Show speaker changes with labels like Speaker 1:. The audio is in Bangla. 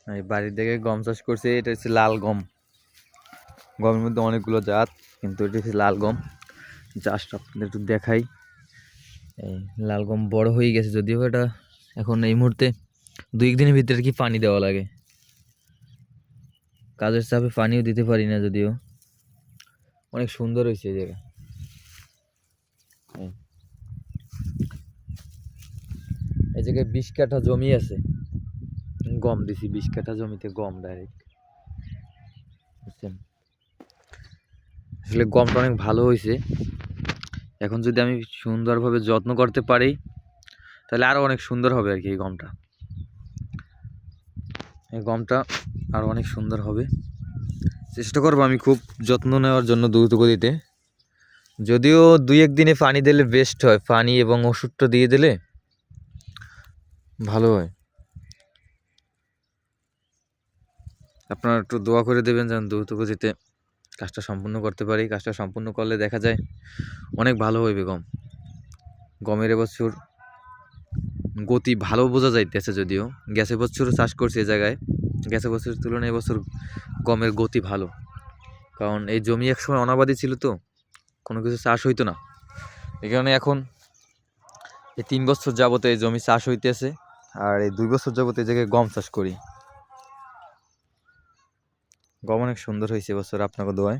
Speaker 1: এই বাড়ির দিকে গম চাষ করছে, এটা হচ্ছে লাল গম। গমের মধ্যে অনেকগুলো জাত, কিন্তু এটা হচ্ছে লাল গম। জাস্ট আপনাদের একটু দেখাই। এই লাল গম বড় হয়ে গেছে, যদিও এটা এখন এই মুহূর্তে 2-1 দিনের ভিতরে কি পানি দেওয়া লাগে, কাজের চাপে পানিও দিতে পারি না। যদিও অনেক সুন্দর হয়েছে এই জায়গা। এই জায়গায় 20 কাঠা জমি আছে, গম দিছি 20 কাঠা জমিতে, গম ডাইরেক্ট, বুঝছেন? আসলে গমটা অনেক ভালো হয়েছে। এখন যদি আমি সুন্দরভাবে যত্ন করতে পারি তাহলে আরো অনেক সুন্দর হবে আর কি। এই গমটা আরো অনেক সুন্দর হবে। চেষ্টা করবো আমি খুব যত্ন নেওয়ার জন্য দ্রুত গতিতে। যদিও 2-1 দিনে পানি দিলে বেস্ট হয়, পানি এবং ওষুধটা দিয়ে দিলে ভালো হয়। আপনারা একটু দোয়া করে দেবেন যেন দ্রুত গতিতে কাজটা সম্পূর্ণ করতে পারি। কাজটা সম্পূর্ণ করলে দেখা যায় অনেক ভালো হইবে। গমের এবছর গতি ভালো বোঝা যাইতেছে, যদিও গেছে বছর চাষ করছে এই জায়গায়, গেছে বছরের তুলনায় এবছর গমের গতি ভালো। কারণ এই জমি একসময় অনাবাদি ছিল, তো কোনো কিছু চাষ হইতো না। এই কারণে এখন এই 3 বছর যাবত এই জমি চাষ হইতেছে, আর এই 2 বছর যাবত এই জায়গায় গম চাষ করি। গম অনেক সুন্দর হয়েছে এবছর আপনাকে দোয়ায়।